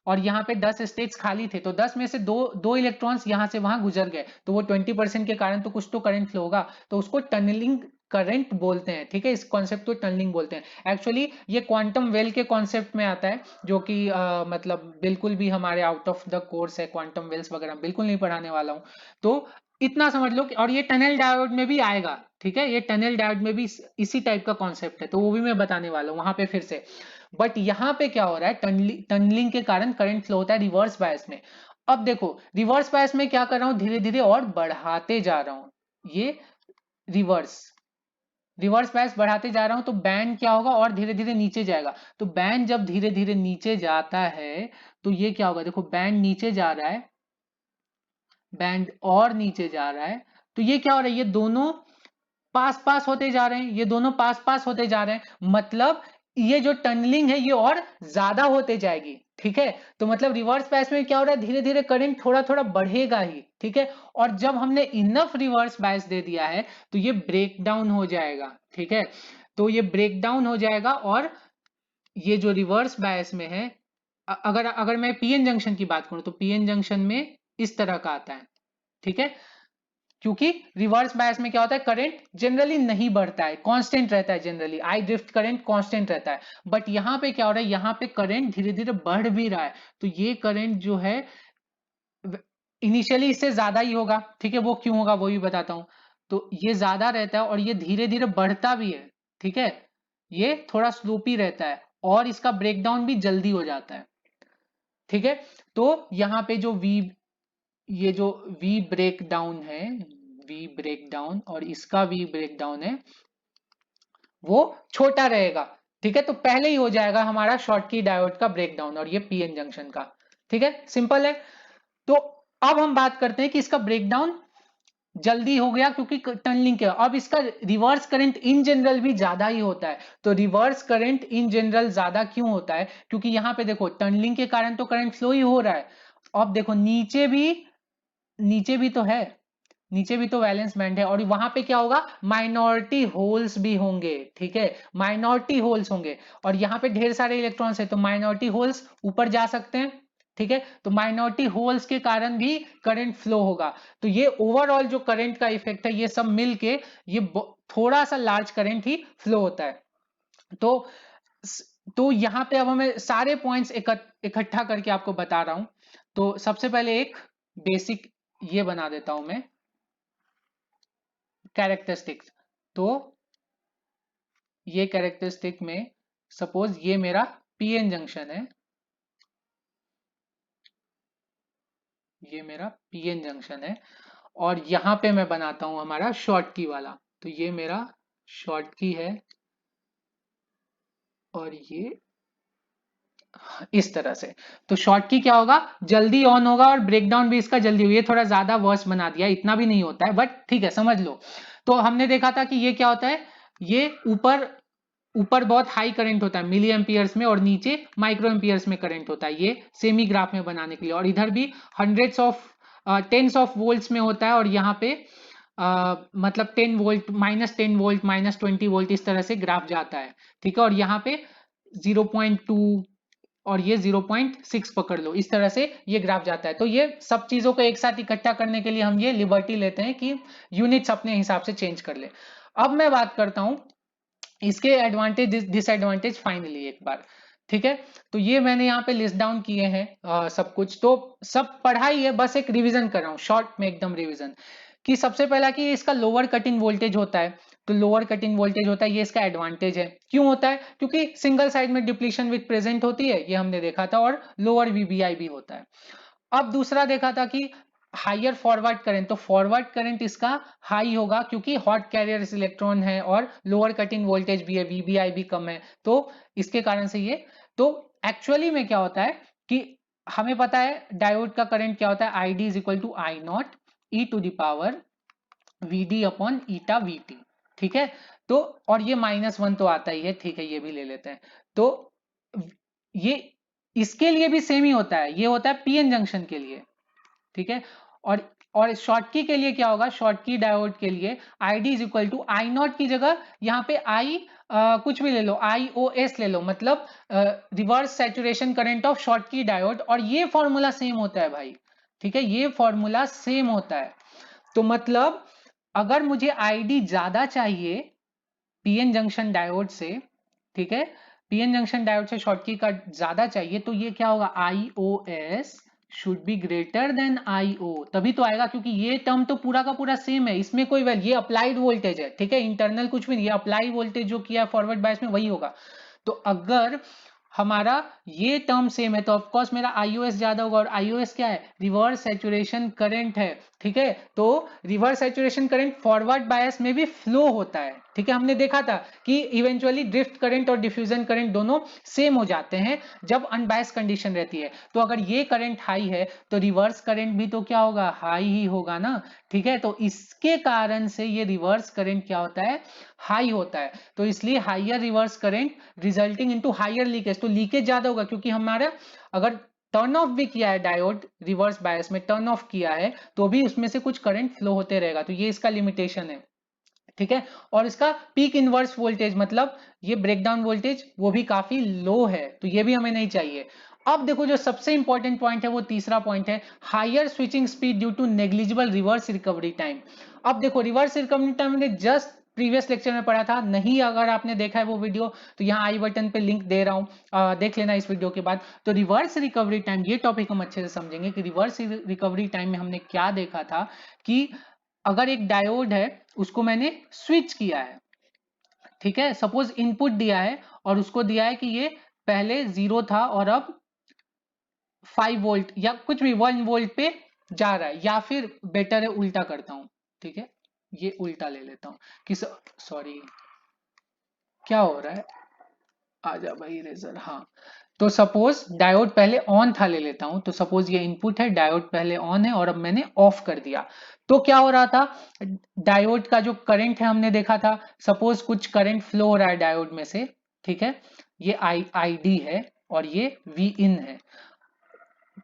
और यहाँ पे 10 स्टेट्स खाली थे, तो 10 में से दो दो इलेक्ट्रॉन्स यहाँ से वहां गुजर गए, तो वो 20% के कारण तो कुछ तो करंट फ्लो होगा, तो उसको टनलिंग करंट बोलते हैं। ठीक है, इस कॉन्सेप्ट को टनलिंग बोलते हैं। एक्चुअली ये क्वांटम वेल के कॉन्सेप्ट में आता है, जो कि मतलब बिल्कुल भी हमारे आउट ऑफ द कोर्स है, क्वांटम वेल्स वगैरह बिल्कुल नहीं पढ़ाने वाला हूँ। तो इतना समझ लो कि, और ये टनल डायोड में भी आएगा। ठीक है, ये टनल डायोड में भी इसी टाइप का कॉन्सेप्ट है, तो वो भी मैं बताने वाला हूँ वहां पे फिर से। बट यहाँ पे क्या हो रहा है, टनलिंग के कारण करंट फ्लो होता है रिवर्स बायस में। अब देखो रिवर्स बायस में क्या कर रहा हूँ, धीरे धीरे और बढ़ाते जा रहा हूँ, ये रिवर्स रिवर्स बायस बढ़ाते जा रहा हूं, तो बैंड क्या होगा, और धीरे धीरे नीचे जाएगा। तो बैंड जब धीरे धीरे नीचे जाता है, तो ये क्या होगा, देखो बैंड नीचे जा रहा है, बैंड और नीचे जा रहा है, तो ये क्या हो रहा है, ये दोनों पास पास होते जा रहे हैं, ये दोनों पास पास होते जा रहे हैं, मतलब ये जो टनलिंग है ये और ज्यादा होते जाएगी। ठीक है, तो मतलब रिवर्स बायस में क्या हो रहा है, धीरे धीरे करंट थोड़ा थोड़ा बढ़ेगा ही। ठीक है, और जब हमने इनफ रिवर्स बायस दे दिया है तो ये ब्रेक डाउन हो जाएगा। ठीक है, तो ये ब्रेक डाउन हो जाएगा, और ये जो रिवर्स बायस में है, अगर अगर मैं पीएन जंक्शन की बात करूं तो पीएन जंक्शन में इस तरह का आता है। ठीक है, क्योंकि रिवर्स बायस में क्या होता है, करंट जनरली नहीं बढ़ता है, कांस्टेंट रहता है, generally I drift current constant रहता है। बट यहाँ पे क्या हो रहा है, यहाँ पे करंट धीरे धीरे बढ़ भी रहा है, तो ये करंट जो है इनिशियली इससे ज्यादा ही होगा। ठीक है, वो क्यों होगा वो भी बताता हूं। तो ये ज्यादा रहता है और ये धीरे धीरे बढ़ता भी है। ठीक है, ये थोड़ा स्लोपी रहता है और इसका ब्रेकडाउन भी जल्दी हो जाता है। ठीक है, तो यहाँ पे जो वी, ये जो वी ब्रेक डाउन है, वी ब्रेक डाउन और इसका वी ब्रेक डाउन है, वो छोटा रहेगा। ठीक है, तो पहले ही हो जाएगा हमारा शॉर्टकी डायोड का ब्रेक डाउन और ये पीएन जंक्शन का। ठीक है, सिंपल है। तो अब हम बात करते हैं कि इसका ब्रेकडाउन जल्दी हो गया क्योंकि टनलिंग के, अब इसका रिवर्स करंट इन जनरल भी ज्यादा ही होता है। तो रिवर्स करंट इन जनरल ज्यादा क्यों होता है, क्योंकि यहां पे देखो टनलिंग के कारण तो करंट फ्लो ही हो रहा है। अब देखो नीचे भी तो है, नीचे भी तो वैलेंस बैंड है, और वहां पे क्या होगा, माइनॉरिटी होल्स भी होंगे, ठीक है, माइनॉरिटी होल्स होंगे, और यहाँ पे ढेर सारे इलेक्ट्रॉन्स है तो माइनॉरिटी होल्स ऊपर जा सकते हैं, ठीक है, तो माइनॉरिटी होल्स के कारण भी करंट फ्लो होगा। तो ये ओवरऑल जो करंट का इफेक्ट है, ये सब मिलके ये थोड़ा सा लार्ज करंट ही फ्लो होता है। तो यहाँ पे अब हमें सारे पॉइंट्स इकट्ठा करके आपको बता रहा हूं। तो सबसे पहले एक बेसिक ये बना देता हूं मैं, कैरेक्टरिस्टिक्स। तो ये कैरेक्टरिस्टिक में सपोज ये मेरा पीएन जंक्शन है, ये मेरा पीएन जंक्शन है, और यहां पे मैं बनाता हूं हमारा शॉर्ट की वाला। तो ये मेरा शॉर्ट की है, और ये इस तरह से। तो शॉर्ट की क्या होगा, जल्दी ऑन होगा और ब्रेकडाउन भी इसका जल्दी होगा। ये थोड़ा ज्यादा वर्स बना दिया, इतना भी नहीं होता है बट ठीक है, समझ लो। तो हमने देखा था कि ये क्या होता है, ये ऊपर ऊपर बहुत हाई करंट होता है मिली एम्पियर्स में, और नीचे माइक्रो एम्पियर्स में करंट होता है, ये सेमी ग्राफ में बनाने के लिए। और इधर भी hundreds of tens of volts में होता है, और यहाँ पे मतलब 10 वोल्ट, -10 वोल्ट, -20 वोल्ट, इस तरह से ग्राफ जाता है, ठीक है। और यहाँ पे 0.2 और ये 0.6 पकड़ लो, इस तरह से ये ग्राफ जाता है। तो ये सब चीजों को एक साथ इकट्ठा करने के लिए हम ये लिबर्टी लेते हैं कि यूनिट्स अपने हिसाब से चेंज कर ले। अब मैं बात करता हूं इसके एडवांटेज डिसएडवांटेज फाइनली एक बार, ठीक है। तो ये मैंने यहाँ पे लिस्ट डाउन किए हैं सब कुछ, तो सब पढ़ा ही है, बस एक रिवीजन कर रहा हूँ शॉर्ट में एकदम रिवीजन। कि सबसे पहला कि इसका लोअर कटिंग वोल्टेज होता है, तो लोअर कटिंग वोल्टेज होता है, ये इसका एडवांटेज है। क्यों होता है, क्योंकि सिंगल साइड में डिप्लीशन विथ प्रेजेंट होती है, ये हमने देखा था, और लोअर वीबीआई भी होता है। अब दूसरा देखा था कि हायर फॉरवर्ड करंट, तो फॉरवर्ड करंट इसका हाई होगा क्योंकि हॉट कैरियर इलेक्ट्रॉन है, और लोअर कटिंग वोल्टेज भी है, वीबीआई भी कम है, तो इसके कारण से ये। तो एक्चुअली में क्या होता है कि हमें पता है डायोड का करंट क्या होता है, I D is equal to I naught E to the power V D upon eta V T, ठीक है। तो और ये -1 तो आता ही है, ठीक है, ये भी ले लेते हैं। तो ये इसके लिए भी सेम ही होता है, ये होता है पीएन जंक्शन के लिए, ठीक है। और शॉर्टकी के लिए क्या होगा, शॉर्टकी डायोड के लिए I D is equal to I naught की जगह यहाँ पे आई कुछ भी ले लो, आई ओ एस ले लो, मतलब reverse saturation current of Schottky diode, और ये फॉर्मूला सेम होता है भाई, ठीक है, ये फॉर्मूला सेम होता है। तो मतलब अगर मुझे आईडी ज्यादा चाहिए पीएन जंक्शन डायोड से, ठीक है, पीएन जंक्शन डायोड से शॉर्टकी का ज्यादा चाहिए, तो ये क्या होगा, I O S should be greater than I O, तभी तो आएगा, क्योंकि ये टर्म तो पूरा का पूरा सेम है, इसमें कोई वैल्यू, ये अप्लाइड वोल्टेज है, ठीक है, इंटरनल कुछ भी नहीं, ये अप्लाइड वोल्टेज जो किया फॉरवर्ड बायस में वही होगा। तो अगर हमारा ये टर्म सेम है तो ऑफकोर्स मेरा आईओएस ज्यादा होगा, और आईओएस क्या है, रिवर्स सैचुरेशन करंट है, ठीक है। तो reverse saturation current forward bias में भी फ्लो होता है, ठीक है, हमने देखा था कि इवेंचुअली ड्रिफ्ट करंट और डिफ्यूजन करंट दोनों सेम हो जाते हैं जब अनबायस कंडीशन रहती है। तो अगर ये करंट हाई है तो रिवर्स करंट भी तो क्या होगा, हाई ही होगा ना, ठीक है। तो इसके कारण से ये रिवर्स करंट क्या होता है, हाई होता है। तो इसलिए higher reverse current resulting into higher leakage, तो लीकेज ज्यादा होगा, क्योंकि हमारा अगर टर्न ऑफ भी किया है डायोड, रिवर्स बायस में टर्न ऑफ किया है, तो भी उसमें से कुछ करंट फ्लो होते रहेगा, तो ये इसका लिमिटेशन है, ठीक है। और इसका पीक इनवर्स वोल्टेज, मतलब ये ब्रेकडाउन वोल्टेज वो भी काफी लो है, तो ये भी हमें नहीं चाहिए। अब देखो जो सबसे इंपॉर्टेंट पॉइंट है वो तीसरा पॉइंट है, higher switching speed due to negligible reverse recovery time. अब देखो रिवर्स रिकवरी टाइम मैंने जस्ट प्रीवियस लेक्चर में पढ़ा था, नहीं अगर आपने देखा है वो वीडियो तो यहाँ आई बटन पे लिंक दे रहा हूँ, देख लेना इस वीडियो के बाद। तो रिवर्स रिकवरी टाइम, ये टॉपिक हम अच्छे से समझेंगे कि रिवर्स रिकवरी टाइम में हमने क्या देखा था, कि अगर एक डायोड है उसको मैंने स्विच किया है, ठीक है, सपोज इनपुट दिया है और उसको दिया है कि ये पहले 0 था और अब 5 वोल्ट या कुछ भी 1 वोल्ट पे जा रहा है, या फिर बेटर है उल्टा करता हूं, ठीक है, ये उल्टा ले लेता हूं कि सॉरी क्या हो रहा है, आजा भाई इरेजर, हाँ। तो सपोज डायोड पहले ऑन था, ले लेता हूं, तो सपोज ये इनपुट है, डायोड पहले ऑन है और अब मैंने ऑफ कर दिया, तो क्या हो रहा था, डायोड का जो करंट है हमने देखा था, सपोज कुछ करंट फ्लो हो रहा है डायोड में से, ठीक है, ये आई डी है और ये वी इन है।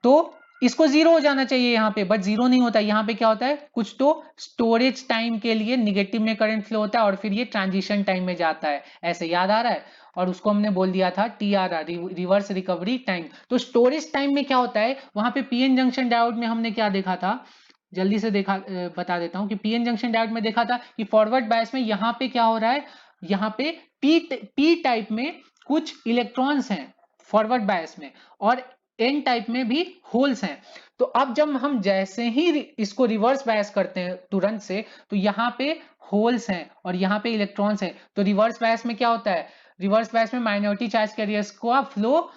तो इसको जीरो हो जाना चाहिए यहाँ पे, बट जीरो नहीं होता। यहाँ पे क्या होता है, कुछ तो स्टोरेज टाइम के लिए निगेटिव में करंट फ्लो होता है और फिर ये ट्रांजिशन टाइम में जाता है, ऐसे याद आ रहा है। और उसको हमने बोल दिया था TRR, रिवर्स रिकवरी टाइम। तो स्टोरेज टाइम में क्या होता है, वहां पे पीएन जंक्शन डायोड में हमने क्या देखा था, जल्दी से देखा बता देता हूँ कि पीएन जंक्शन डायोड में देखा था कि फॉरवर्ड बायस में यहाँ पे क्या हो रहा है, यहाँ पे पी टाइप में कुछ इलेक्ट्रॉन्स हैं फॉरवर्ड बायस में, और एन टाइप में भी होल्स हैं। तो अब जब हम जैसे ही इसको रिवर्स बायस करते हैं तुरंत से, तो यहाँ पे होल्स हैं और यहाँ पे इलेक्ट्रॉन्स हैं। तो रिवर्स बायस में क्या होता है, रिवर्स बायस में माइनॉरिटी चार्ज कैरियर्स का फ्लो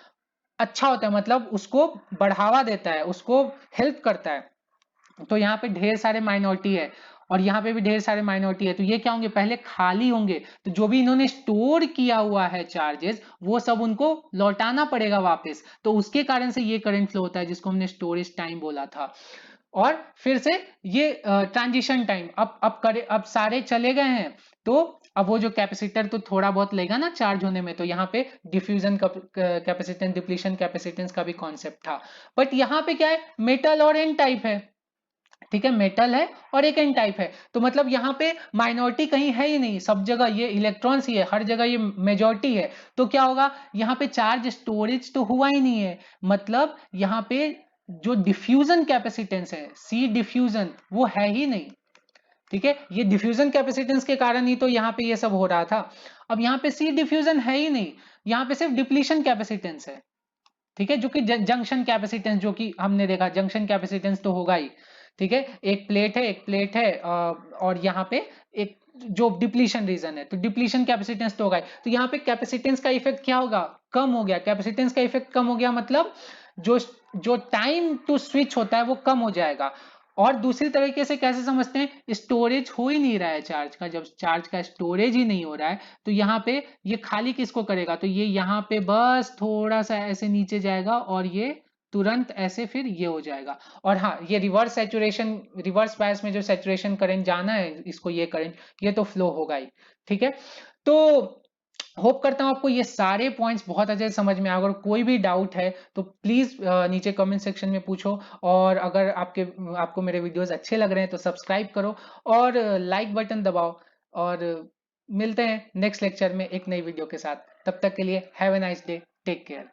अच्छा होता है, मतलब उसको बढ़ावा देता है, उसको हेल्प करता है। तो यहाँ पे ढेर सारे माइनॉरिटी है और यहाँ पे भी ढेर सारे माइनॉरिटी है, तो ये क्या होंगे, पहले खाली होंगे। तो जो भी इन्होंने स्टोर किया हुआ है चार्जेस, वो सब उनको लौटाना पड़ेगा वापस। तो उसके कारण से ये करंट फ्लो होता है, जिसको हमने स्टोरेज टाइम बोला था। और फिर से ये ट्रांजिशन टाइम, अब सारे चले गए हैं, तो अब वो जो कैपेसिटर तो थोड़ा बहुत लेगा ना चार्ज होने में, तो यहाँ पे डिफ्यूजन कैपेसिटेंस, डिप्लीशन कैपेसिटेंस का भी कॉन्सेप्ट था। बट यहाँ पे क्या है, मेटल और एन टाइप है, ठीक है, मेटल है और एक एन टाइप है। तो मतलब यहाँ पे माइनॉरिटी कहीं है ही नहीं, सब जगह ये इलेक्ट्रॉन्स ही है, हर जगह ये मेजॉरिटी है। तो क्या होगा, यहाँ पे चार्ज स्टोरेज तो हुआ ही नहीं है, मतलब यहाँ पे जो डिफ्यूजन कैपेसिटेंस है, सी डिफ्यूजन, वो है ही नहीं। ठीक है, ये डिफ्यूजन कैपेसिटेंस के कारण ही तो यहाँ पे ये सब हो रहा था। अब यहाँ पे सी डिफ्यूजन है ही नहीं, यहाँ पे सिर्फ डिप्लीशन कैपेसिटेंस है। ठीक है, जो कि जंक्शन कैपेसिटेंस, जो कि हमने देखा जंक्शन कैपेसिटेंस तो होगा ही। ठीक है, एक प्लेट है, एक प्लेट है और यहाँ पे एक जो डिप्लीशन रीजन है, तो डिप्लीशन कैपेसिटेंस तो होगा ही। तो यहाँ पे कैपेसिटेंस का इफेक्ट क्या होगा, कम हो गया। कैपेसिटेंस का इफेक्ट कम हो गया, मतलब जो जो टाइम टू स्विच होता है वो कम हो जाएगा। और दूसरी तरीके से कैसे समझते हैं, स्टोरेज हो ही नहीं रहा है चार्ज का, जब चार्ज का स्टोरेज ही नहीं हो रहा है, तो यहाँ पे ये खाली किसको करेगा, तो ये यहाँ पे बस थोड़ा सा ऐसे नीचे जाएगा और ये तुरंत ऐसे फिर ये हो जाएगा। और हाँ, ये रिवर्स सैचुरेशन, रिवर्स बायस में जो सैचुरेशन करंट जाना है इसको, ये करंट ये तो फ्लो होगा ही। ठीक है, तो होप करता हूँ आपको ये सारे पॉइंट्स बहुत अच्छे से समझ में आए। अगर कोई भी डाउट है तो प्लीज नीचे कमेंट सेक्शन में पूछो, और अगर आपको मेरे वीडियोस अच्छे लग रहे हैं तो सब्सक्राइब करो और लाइक बटन दबाओ। और मिलते हैं नेक्स्ट लेक्चर में एक नई वीडियो के साथ, तब तक के लिए have a nice day, take care.